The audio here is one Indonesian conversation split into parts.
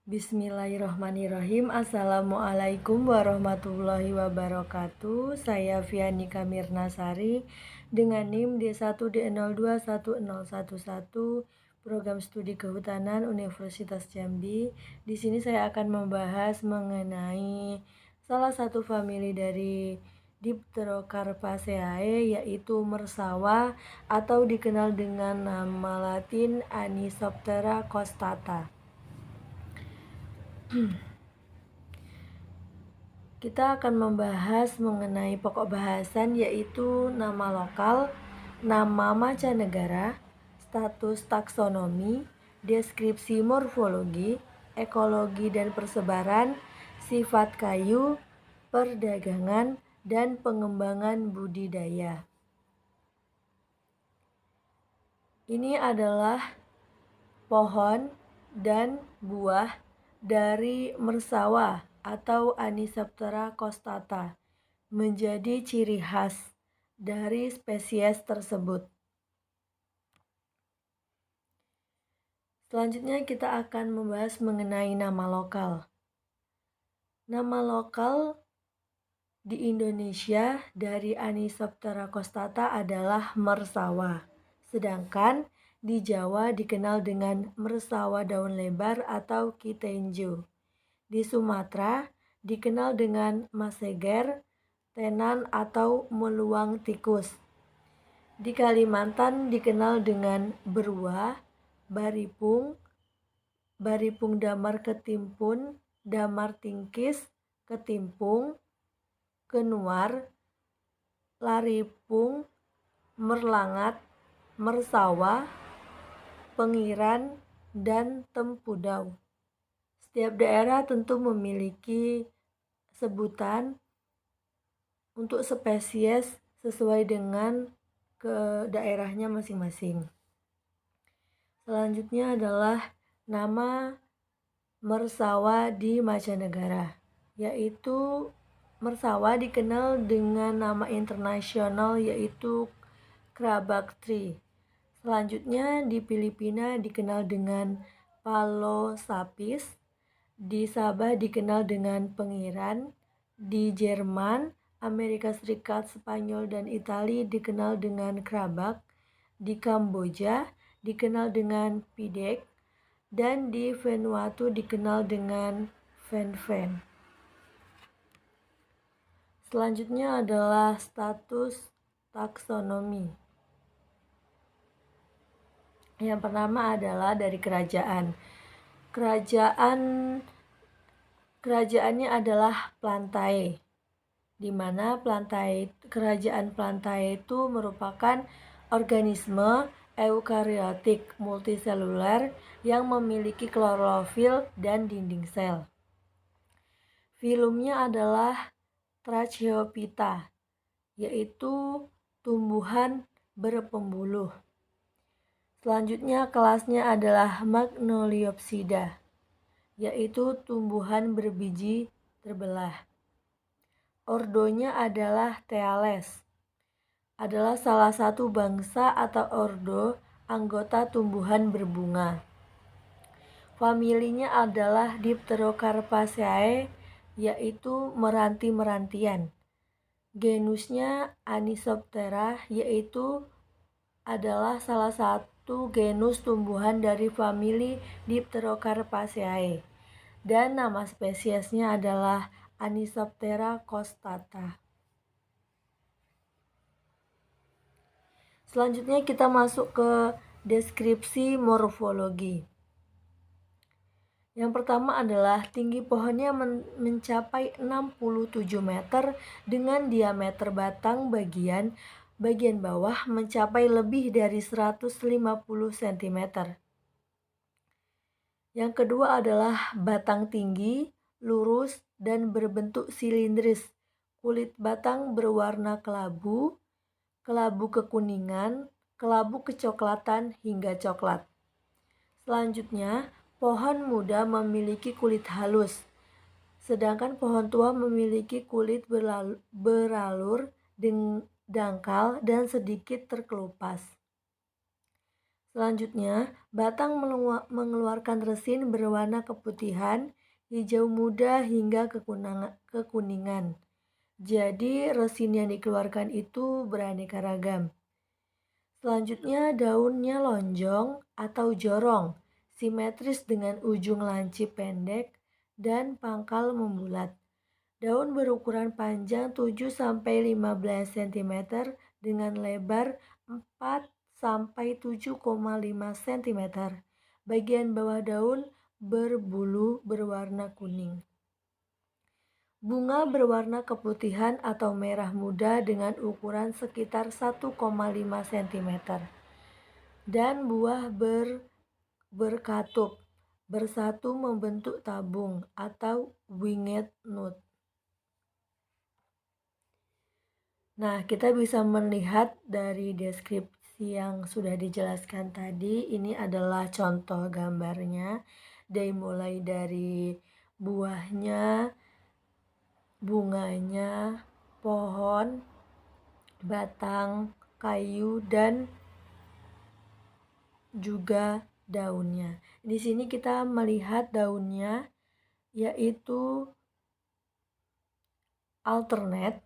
Bismillahirrahmanirrahim. Assalamualaikum warahmatullahi wabarakatuh. Saya Viani Kamirnasari dengan NIM D1D021011 Program Studi Kehutanan Universitas Jambi. Di sini saya akan membahas mengenai salah satu famili dari Dipterocarpaceae, yaitu mersawa atau dikenal dengan nama Latin Anisoptera costata. Kita akan membahas mengenai pokok bahasan, yaitu nama lokal, nama mancanegara, status taksonomi, deskripsi morfologi, ekologi dan persebaran, sifat kayu, perdagangan, dan pengembangan budidaya. Ini adalah pohon dan buah dari mersawa atau Anisoptera costata, menjadi ciri khas dari spesies tersebut. Selanjutnya kita akan membahas mengenai nama lokal. Nama lokal di Indonesia dari Anisoptera costata adalah mersawa, sedangkan di Jawa dikenal dengan mersawa daun lebar atau kitenjo. Di Sumatera dikenal dengan maseger, tenan atau meluang tikus. Di Kalimantan dikenal dengan berua, baripung, baripung damar ketimpun, damar tingkis, ketimpung, kenuar, laripung, merlangat, mersawa, pengiran, dan tempudau. Setiap daerah tentu memiliki sebutan untuk spesies sesuai dengan ke daerahnya masing-masing. Selanjutnya adalah nama mersawa di mancanegara, yaitu mersawa dikenal dengan nama internasional yaitu Crabapple tree. Selanjutnya di Filipina dikenal dengan Palosapis. Di Sabah dikenal dengan pengiran, di Jerman, Amerika Serikat, Spanyol, dan Italia dikenal dengan krabak, di Kamboja dikenal dengan pidek, dan di Vanuatu dikenal dengan fen-fen. Selanjutnya adalah status taksonomi. Yang pertama adalah dari kerajaan. Kerajaannya adalah Plantae, di mana kerajaan Plantae itu merupakan organisme eukariotik multiseluler yang memiliki klorofil dan dinding sel. Filumnya adalah Tracheophyta, yaitu tumbuhan berpembuluh. Selanjutnya kelasnya adalah Magnoliopsida, yaitu tumbuhan berbiji terbelah. Ordonya adalah Thales, adalah salah satu bangsa atau ordo anggota tumbuhan berbunga. Familinya adalah Dipterocarpaceae, yaitu meranti-merantian. Genusnya Anisoptera, yaitu adalah salah satu genus tumbuhan dari famili Dipterocarpaceae, dan nama spesiesnya adalah Anisoptera costata. Selanjutnya kita masuk ke deskripsi morfologi. Yang pertama adalah tinggi pohonnya mencapai 67 meter dengan diameter batang bagian bawah mencapai lebih dari 150 cm. Yang kedua adalah batang tinggi, lurus, dan berbentuk silindris. Kulit batang berwarna kelabu, kelabu kekuningan, kelabu kecoklatan hingga coklat. Selanjutnya, pohon muda memiliki kulit halus, sedangkan pohon tua memiliki kulit beralur, dangkal, dan sedikit terkelupas. Selanjutnya, batang mengeluarkan resin berwarna keputihan, hijau muda hingga kekuningan. Jadi resin yang dikeluarkan itu beraneka ragam. Selanjutnya daunnya lonjong atau jorong, simetris dengan ujung lancip pendek dan pangkal membulat. Daun berukuran panjang 7-15 cm dengan lebar 4-7,5 cm. Bagian bawah daun berbulu berwarna kuning. Bunga berwarna keputihan atau merah muda dengan ukuran sekitar 1,5 cm. Dan buah berkatup, bersatu membentuk tabung atau winged nut. Nah, kita bisa melihat dari deskripsi yang sudah dijelaskan tadi, ini adalah contoh gambarnya, mulai dari buahnya, bunganya, pohon, batang, kayu, dan juga daunnya. Di sini kita melihat daunnya, yaitu alternate.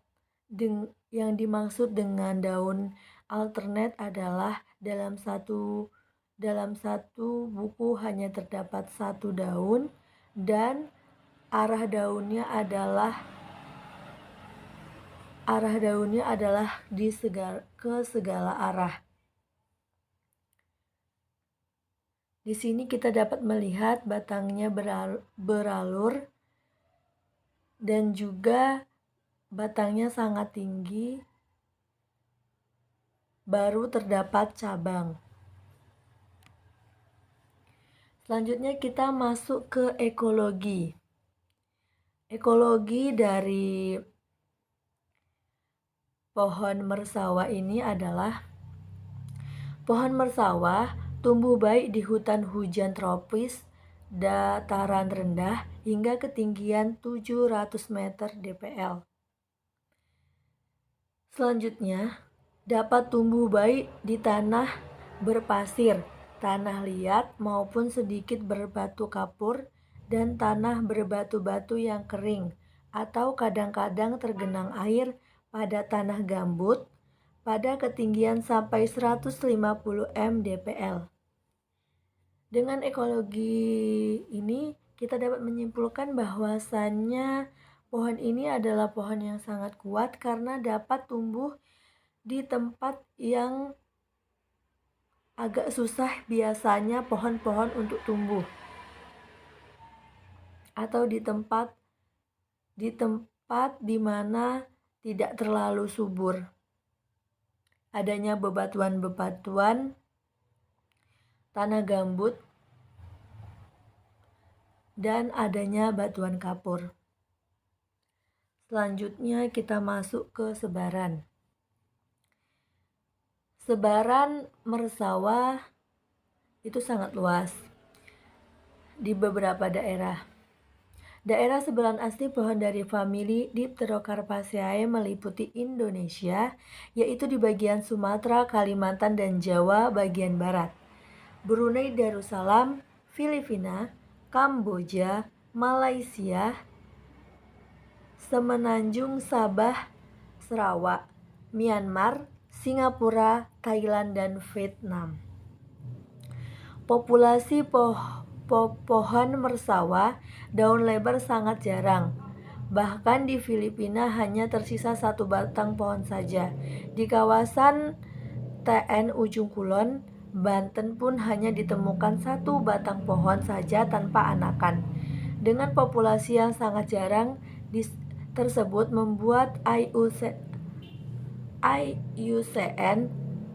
Yang dimaksud dengan daun alternate adalah dalam satu buku hanya terdapat satu daun dan arah daunnya adalah ke segala arah. Di sini kita dapat melihat batangnya beralur dan juga batangnya sangat tinggi, baru terdapat cabang. Selanjutnya kita masuk ke ekologi. Ekologi dari pohon mersawah ini adalah pohon mersawah tumbuh baik di hutan hujan tropis dataran rendah hingga ketinggian 700 meter dpl. Selanjutnya, dapat tumbuh baik di tanah berpasir, tanah liat maupun sedikit berbatu kapur, dan tanah berbatu-batu yang kering, atau kadang-kadang tergenang air pada tanah gambut pada ketinggian sampai 150 mdpl. Dengan ekologi ini, kita dapat menyimpulkan bahwasannya pohon ini adalah pohon yang sangat kuat karena dapat tumbuh di tempat yang agak susah biasanya pohon-pohon untuk tumbuh, atau di tempat di mana tidak terlalu subur. Adanya bebatuan-bebatuan, tanah gambut, dan adanya batuan kapur. Selanjutnya kita masuk ke sebaran. Sebaran mersawah itu sangat luas di beberapa daerah. Daerah sebaran asli pohon dari famili Dipterocarpaceae meliputi Indonesia, yaitu di bagian Sumatera, Kalimantan, dan Jawa bagian barat, Brunei Darussalam, Filipina, Kamboja, Malaysia, Semenanjung, Sabah, Sarawak, Myanmar, Singapura, Thailand, dan Vietnam. Populasi pohon mersawah daun lebar sangat jarang. Bahkan di Filipina hanya tersisa satu batang pohon saja. Di kawasan TN Ujung Kulon, Banten pun hanya ditemukan satu batang pohon saja tanpa anakan. Dengan populasi yang sangat jarang tersebut membuat IUCN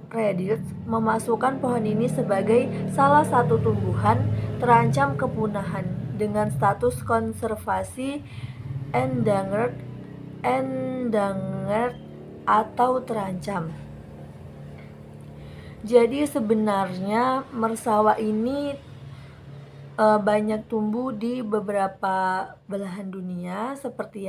Reddit memasukkan pohon ini sebagai salah satu tumbuhan terancam kepunahan dengan status konservasi endangered atau terancam. Jadi sebenarnya mersawah ini banyak tumbuh di beberapa belahan dunia seperti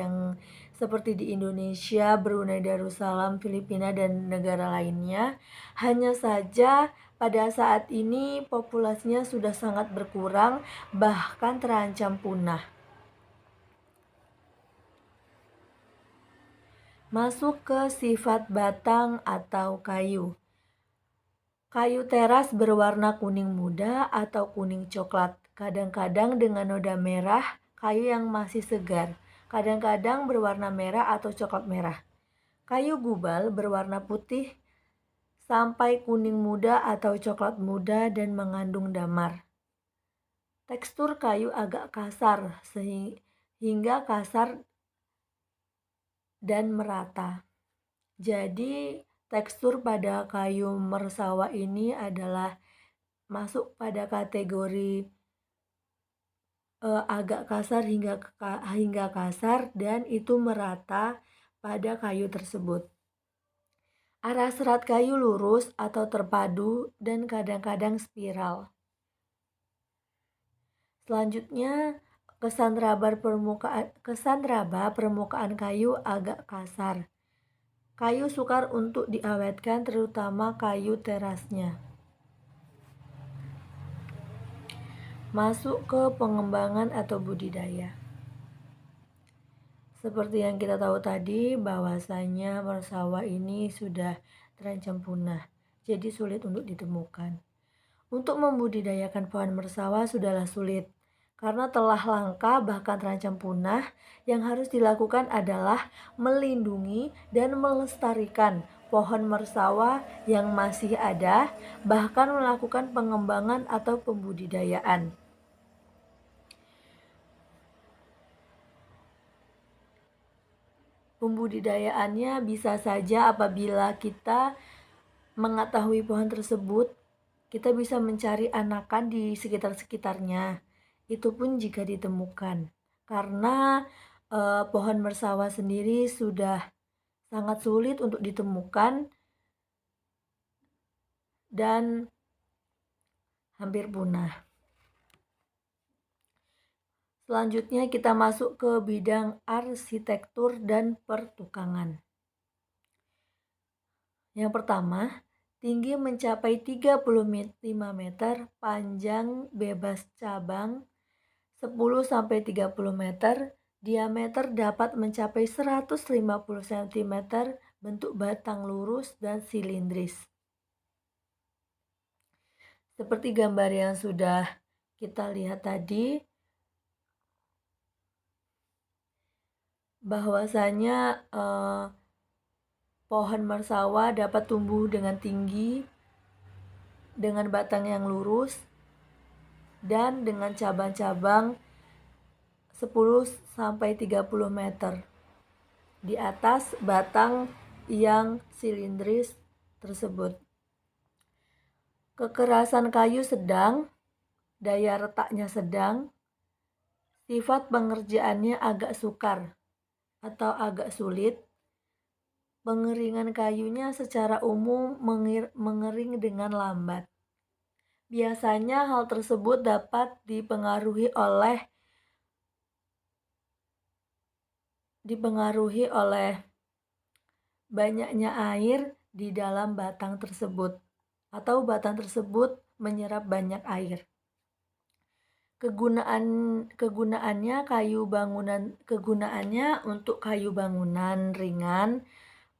di Indonesia, Brunei Darussalam, Filipina, dan negara lainnya. Hanya saja Pada saat ini populasinya sudah sangat berkurang, bahkan terancam punah. Masuk ke sifat batang atau kayu. Kayu teras berwarna kuning muda atau kuning coklat, kadang-kadang dengan noda merah, kayu yang masih segar, kadang-kadang berwarna merah atau coklat merah. Kayu gubal berwarna putih sampai kuning muda atau coklat muda dan mengandung damar. Tekstur kayu agak kasar sehingga kasar dan merata. Jadi tekstur pada kayu mersawah ini adalah masuk pada kategori agak kasar hingga kasar dan itu merata pada kayu tersebut. Arah serat kayu lurus atau terpadu dan kadang-kadang spiral. Selanjutnya, kesan raba permukaan kayu agak kasar. Kayu sukar untuk diawetkan, terutama kayu terasnya. Masuk ke pengembangan atau budidaya. Seperti yang kita tahu tadi, bahwasanya mersawah ini sudah terancam punah, jadi sulit untuk ditemukan. Untuk membudidayakan pohon mersawah sudahlah sulit, karena telah langka bahkan terancam punah. Yang harus dilakukan adalah melindungi dan melestarikan pohon mersawah yang masih ada, bahkan melakukan pengembangan atau pembudidayaan. Pembudidayaannya bisa saja apabila kita mengetahui pohon tersebut, kita bisa mencari anakan di sekitar-sekitarnya. Itu pun jika ditemukan. Karena pohon mersawah sendiri sudah sangat sulit untuk ditemukan dan hampir punah. Selanjutnya kita masuk ke bidang arsitektur dan pertukangan. Yang pertama, tinggi mencapai 35 meter, panjang bebas cabang 10-30 meter, diameter dapat mencapai 150 cm, bentuk batang lurus dan silindris. Seperti gambar yang sudah kita lihat tadi, bahwasanya pohon mersawah dapat tumbuh dengan tinggi, dengan batang yang lurus, dan dengan cabang-cabang 10-30 meter di atas batang yang silindris tersebut. Kekerasan kayu sedang, daya retaknya sedang, sifat pengerjaannya agak sukar atau agak sulit. Pengeringan kayunya secara umum mengering dengan lambat. Biasanya hal tersebut dapat dipengaruhi oleh banyaknya air di dalam batang tersebut atau batang tersebut menyerap banyak air. Kegunaannya untuk kayu bangunan ringan,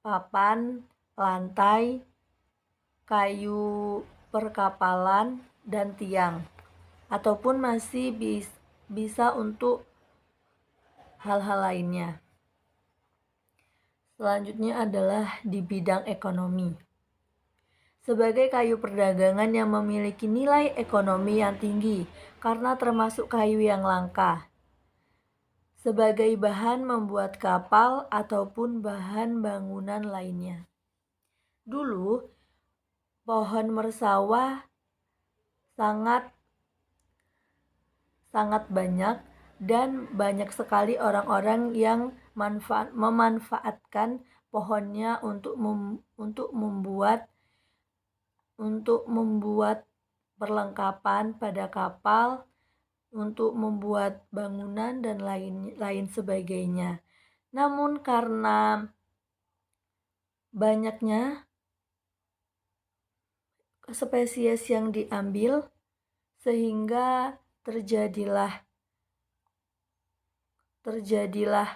papan, lantai, kayu perkapalan, dan tiang, ataupun masih bisa untuk hal-hal lainnya. Selanjutnya adalah di bidang ekonomi. Sebagai kayu perdagangan yang memiliki nilai ekonomi yang tinggi karena termasuk kayu yang langka. Sebagai bahan membuat kapal ataupun bahan bangunan lainnya. Dulu, pohon mersawah sangat banyak dan banyak sekali orang-orang yang memanfaatkan pohonnya untuk membuat perlengkapan pada kapal, untuk membuat bangunan dan lain sebagainya. Namun karena banyaknya spesies yang diambil sehingga terjadilah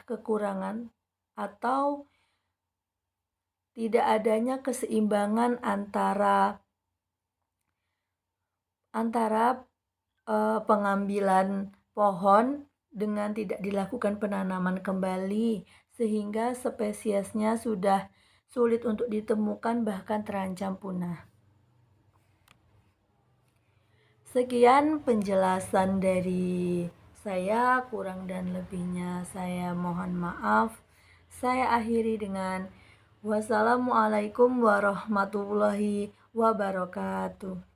kekurangan atau tidak adanya keseimbangan antara pengambilan pohon dengan tidak dilakukan penanaman kembali, sehingga spesiesnya sudah sulit untuk ditemukan bahkan terancam punah. Sekian penjelasan dari saya, kurang dan lebihnya saya mohon maaf. Saya akhiri dengan wassalamualaikum warahmatullahi wabarakatuh.